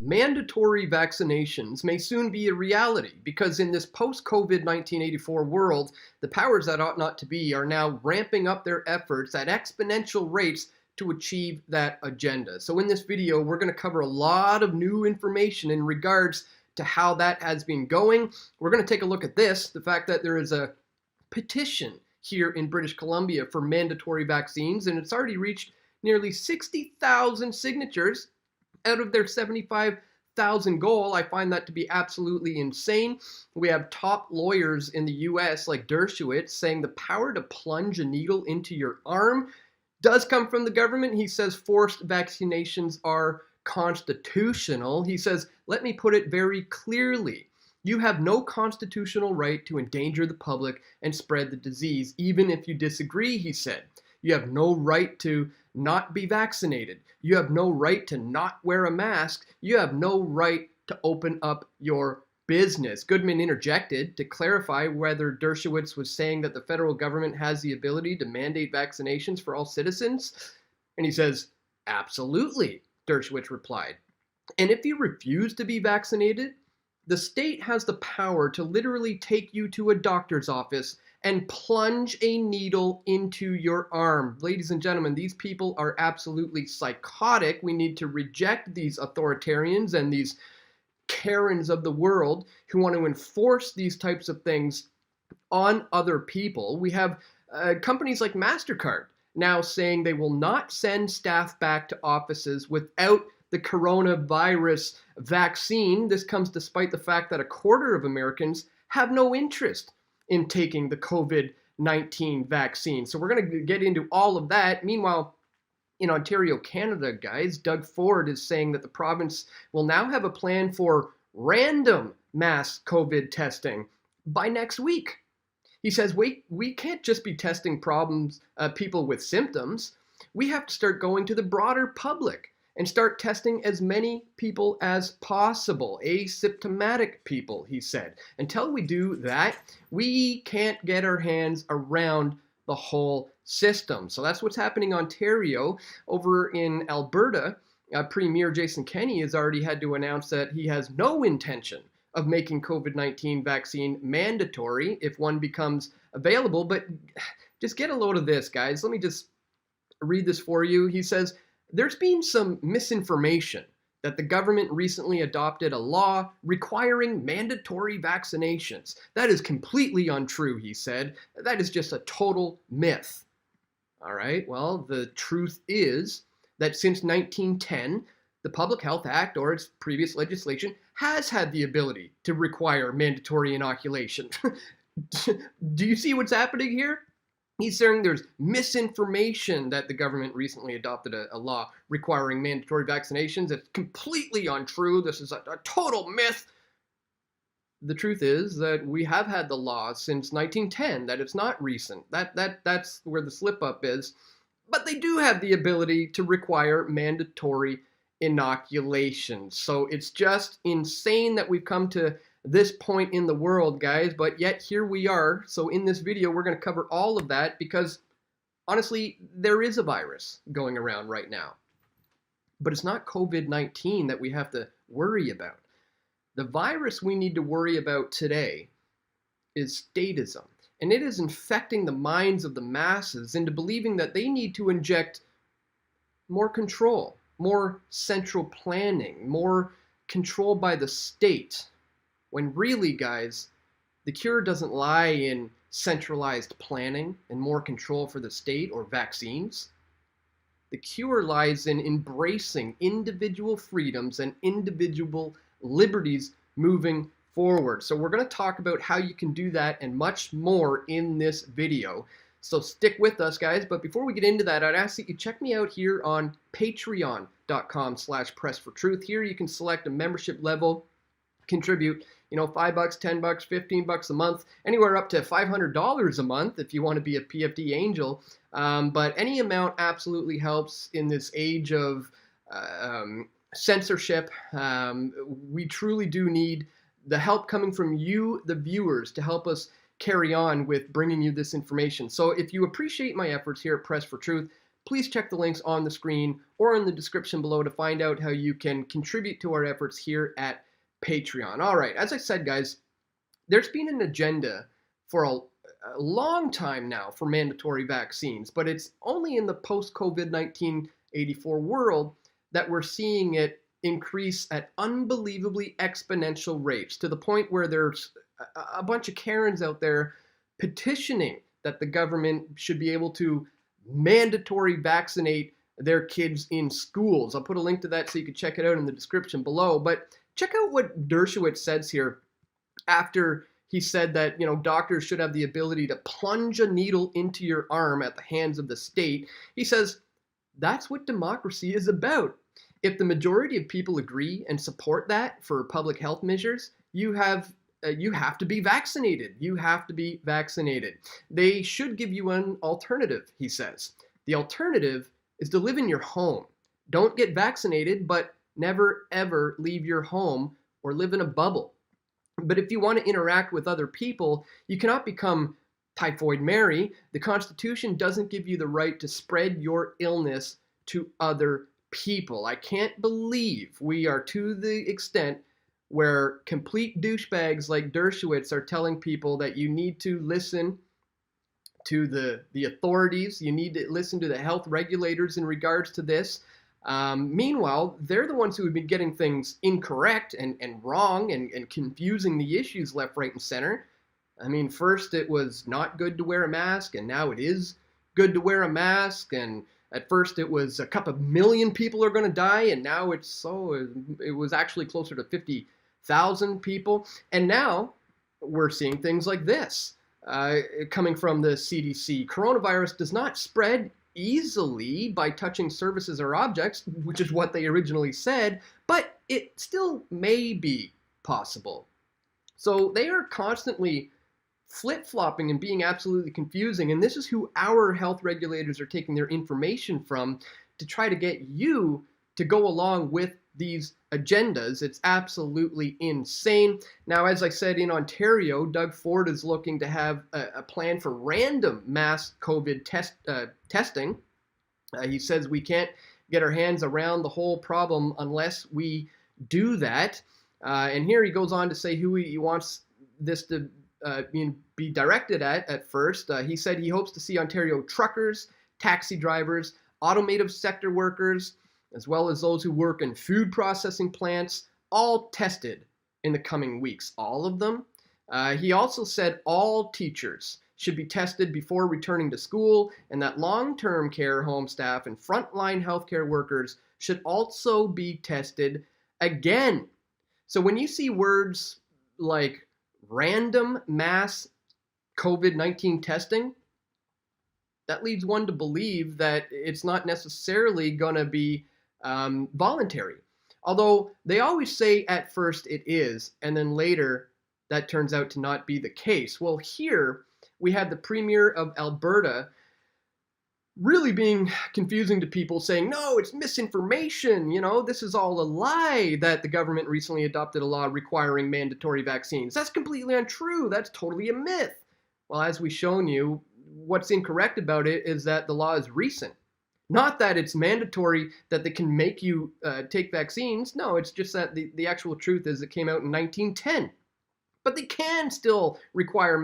Mandatory vaccinations may soon be a reality because in this post-COVID 1984 world, the powers that ought not to be are now ramping up their efforts at exponential rates to achieve that agenda. So in this video, we're going to cover a lot of new information in regards to how that has been going. We're going to take a look at this, the fact that there is a petition here in British Columbia for mandatory vaccines, and it's already reached nearly 60,000 signatures out of their 75,000 goal. I find that to be absolutely insane. We have top lawyers in the US like Dershowitz saying the power to plunge a needle into your arm does come from the government. He says forced vaccinations are constitutional. He says, let me put it very clearly. You have no constitutional right to endanger the public and spread the disease, even if you disagree, he said. You have no right to not be vaccinated. You have no right to not wear a mask. You have no right to open up your business. Goodman interjected to clarify whether Dershowitz was saying that the federal government has the ability to mandate vaccinations for all citizens. And he says, absolutely, Dershowitz replied. And if you refuse to be vaccinated, the state has the power to literally take you to a doctor's office and plunge a needle into your arm. Ladies and gentlemen, these people are absolutely psychotic. We need to reject these authoritarians and these Karens of the world who want to enforce these types of things on other people. We have companies like MasterCard now saying they will not send staff back to offices without the coronavirus vaccine. This comes despite the fact that a quarter of Americans have no interest in taking the COVID-19 vaccine. So we're going to get into all of that. Meanwhile, in Ontario, Canada, guys, Doug Ford is saying that the province will now have a plan for random mass COVID testing by next week. He says, we can't just be testing people with symptoms. We have to start going to the broader public and start testing as many people as possible, asymptomatic people, he said. Until we do that, we can't get our hands around the whole system. So that's what's happening in Ontario. Over in Alberta, Premier Jason Kenney has already had to announce that he has no intention of making COVID-19 vaccine mandatory if one becomes available. But just get a load of this, guys. Let me just read this for you. He says, there's been some misinformation that the government recently adopted a law requiring mandatory vaccinations. That is completely untrue, he said. That is just a total myth. All right, well, the truth is that since 1910, the Public Health Act or its previous legislation has had the ability to require mandatory inoculation. Do you see what's happening here? He's saying there's misinformation that the government recently adopted a law requiring mandatory vaccinations. It's completely untrue. This is a total myth. The truth is that we have had the law since 1910, that it's not recent. That's where the slip up is. But they do have the ability to require mandatory inoculations. So it's just insane that we've come to this point in the world, guys, but yet here we are. So in this video, we're going to cover all of that because honestly, there is a virus going around right now. But it's not COVID-19 that we have to worry about. The virus we need to worry about today is statism. And it is infecting the minds of the masses into believing that they need to inject more control, more central planning, more control by the state. When really, guys, the cure doesn't lie in centralized planning and more control for the state or vaccines. The cure lies in embracing individual freedoms and individual liberties moving forward. So we're going to talk about how you can do that and much more in this video. So stick with us, guys. But before we get into that, I'd ask that you check me out here on patreon.com/pressfortruth. Here you can select a membership level, contribute, $5, $10, $15 a month, anywhere up to $500 a month if you want to be a PFD angel. But any amount absolutely helps in this age of censorship. We truly do need the help coming from you, the viewers, to help us carry on with bringing you this information. So if you appreciate my efforts here at Press for Truth, please check the links on the screen or in the description below to find out how you can contribute to our efforts here at Patreon. All right, as I said, guys, there's been an agenda for a long time now for mandatory vaccines, but it's only in the post-COVID-19 84 world that we're seeing it increase at unbelievably exponential rates, to the point where there's a bunch of Karens out there petitioning that the government should be able to mandatory vaccinate their kids in schools. I'll put a link to that so you can check it out in the description below. But check out what Dershowitz says here after he said that, doctors should have the ability to plunge a needle into your arm at the hands of the state. He says, that's what democracy is about. If the majority of people agree and support that for public health measures, you have to be vaccinated. You have to be vaccinated. They should give you an alternative, he says. The alternative is to live in your home. Don't get vaccinated, but never ever leave your home or live in a bubble. But if you want to interact with other people, you cannot become Typhoid Mary. The Constitution doesn't give you the right to spread your illness to other people. I can't believe we are to the extent where complete douchebags like Dershowitz are telling people that you need to listen to the authorities, you need to listen to the health regulators in regards to this. Meanwhile, they're the ones who have been getting things incorrect and wrong and confusing the issues left, right, and center. I mean, first it was not good to wear a mask, and now it is good to wear a mask. And at first it was a couple of million people are going to die, and now it was actually closer to 50,000 people. And now we're seeing things like this coming from the CDC. Coronavirus does not spread easily by touching surfaces or objects, which is what they originally said, but it still may be possible. So they are constantly flip-flopping and being absolutely confusing, and this is who our health regulators are taking their information from to try to get you to go along with these agendas. It's absolutely insane. Now, as I said, in Ontario, Doug Ford is looking to have a plan for random mass COVID testing. He says we can't get our hands around the whole problem unless we do that. And here he goes on to say who he wants this to be directed at first. He said he hopes to see Ontario truckers, taxi drivers, automotive sector workers, as well as those who work in food processing plants, all tested in the coming weeks. All of them. He also said all teachers should be tested before returning to school, and that long-term care home staff and frontline healthcare workers should also be tested again. So when you see words like random mass COVID-19 testing, that leads one to believe that it's not necessarily going to be voluntary. Although they always say at first it is, and then later that turns out to not be the case. Well, here we had the Premier of Alberta really being confusing to people, saying, no, it's misinformation. This is all a lie that the government recently adopted a law requiring mandatory vaccines. That's completely untrue. That's totally a myth. Well, as we've shown you, what's incorrect about it is that the law is recent. Not that it's mandatory that they can make you take vaccines. No, it's just that the actual truth is it came out in 1910. But they can still require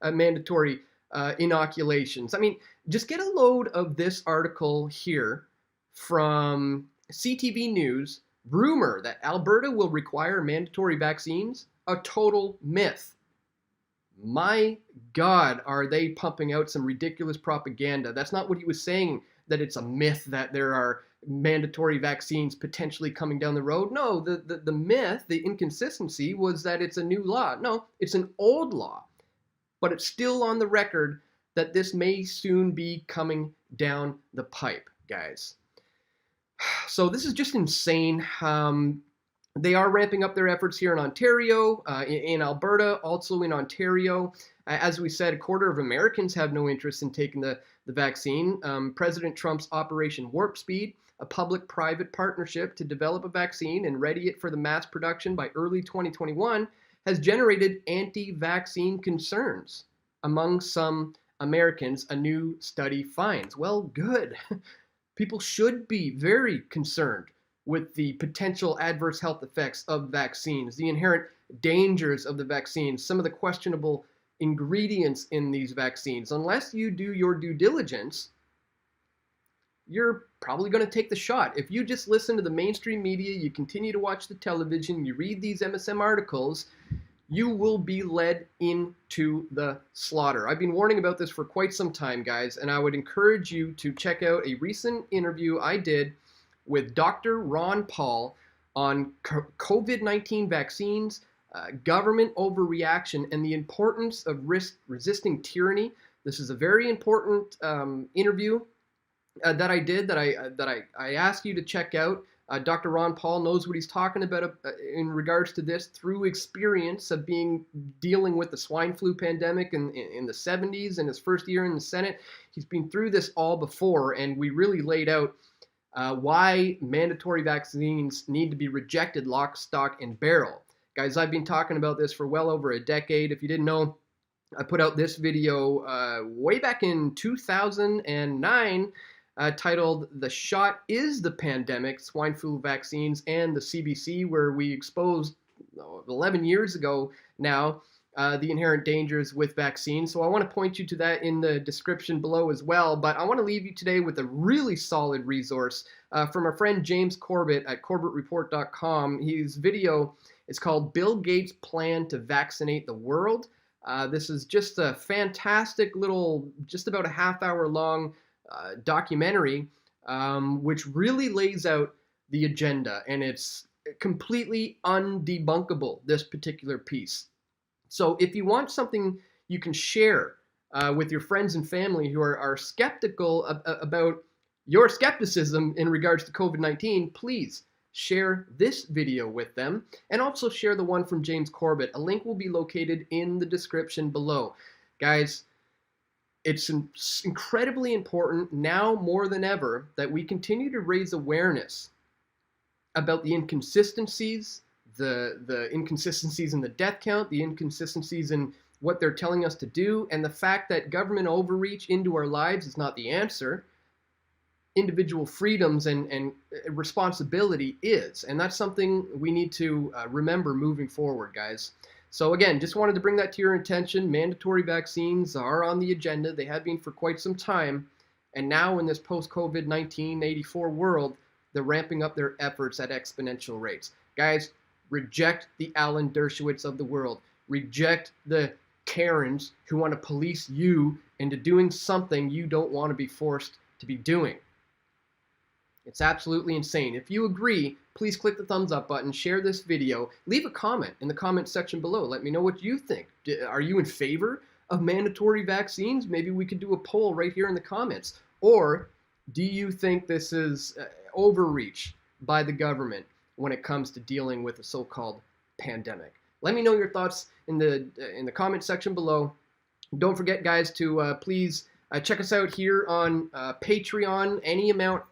mandatory inoculations. I mean, just get a load of this article here from CTV News. Rumor that Alberta will require mandatory vaccines, a total myth. My God, are they pumping out some ridiculous propaganda. That's not what he was saying, that it's a myth that there are mandatory vaccines potentially coming down the road. No, the myth, the inconsistency was that it's a new law. No, it's an old law, but it's still on the record that this may soon be coming down the pipe, guys. So this is just insane. They are ramping up their efforts here in Ontario, in Alberta, also in Ontario. As we said, a quarter of Americans have no interest in taking the vaccine. President Trump's Operation Warp Speed, a public-private partnership to develop a vaccine and ready it for the mass production by early 2021, has generated anti-vaccine concerns among some Americans, a new study finds. Well, good. People should be very concerned with the potential adverse health effects of vaccines, the inherent dangers of the vaccines, some of the questionable ingredients in these vaccines. Unless you do your due diligence, you're probably going to take the shot. If you just listen to the mainstream media, you continue to watch the television, you read these MSM articles, you will be led into the slaughter. I've been warning about this for quite some time, guys, and I would encourage you to check out a recent interview I did with Dr. Ron Paul on COVID-19 vaccines, government overreaction, and the importance of resisting tyranny. This is a very important interview that I did that I asked you to check out. Dr. Ron Paul knows what he's talking about in regards to this through experience of dealing with the swine flu pandemic in the 70s and his first year in the Senate. He's been through this all before, and we really laid out why mandatory vaccines need to be rejected lock, stock, and barrel. Guys, I've been talking about this for well over a decade. If you didn't know, I put out this video way back in 2009 titled "The Shot is the Pandemic, Swine Flu Vaccines and the CBC," where we exposed 11 years ago now the inherent dangers with vaccines. So I want to point you to that in the description below as well. But I want to leave you today with a really solid resource from our friend James Corbett at CorbettReport.com. His video is called "Bill Gates' Plan to Vaccinate the World." This is just a fantastic little, just about a half-hour long documentary, which really lays out the agenda, and it's completely undebunkable, this particular piece. So if you want something you can share with your friends and family who are skeptical about your skepticism in regards to COVID-19, please share this video with them, and also share the one from James Corbett. A link will be located in the description below. Guys, it's incredibly important now more than ever that we continue to raise awareness about the inconsistencies, the inconsistencies in the death count, the inconsistencies in what they're telling us to do, and the fact that government overreach into our lives is not the answer. Individual freedoms and responsibility is, and that's something we need to remember moving forward, guys. So again, just wanted to bring that to your attention. Mandatory vaccines are on the agenda. They have been for quite some time. And now in this post-COVID-19 84 world, they're ramping up their efforts at exponential rates. Guys, reject the Alan Dershowitz of the world. Reject the Karens who want to police you into doing something you don't want to be forced to be doing. It's absolutely insane. If you agree, please click the thumbs up button, share this video, leave a comment in the comment section below. Let me know what you think. Are you in favor of mandatory vaccines? Maybe we could do a poll right here in the comments. Or do you think this is overreach by the government when it comes to dealing with a so-called pandemic? Let me know your thoughts in the comment section below. Don't forget, guys, to please check us out here on Patreon. Any amount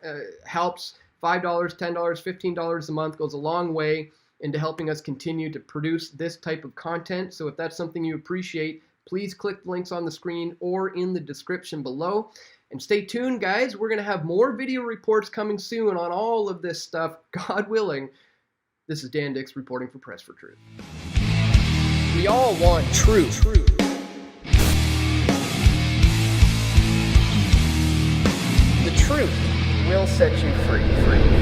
helps. $5, $10, $15 a month goes a long way into helping us continue to produce this type of content. So if that's something you appreciate, please click the links on the screen or in the description below. And stay tuned, guys. We're going to have more video reports coming soon on all of this stuff, God willing. This is Dan Dix reporting for Press for Truth. We all want truth. The truth will set you free.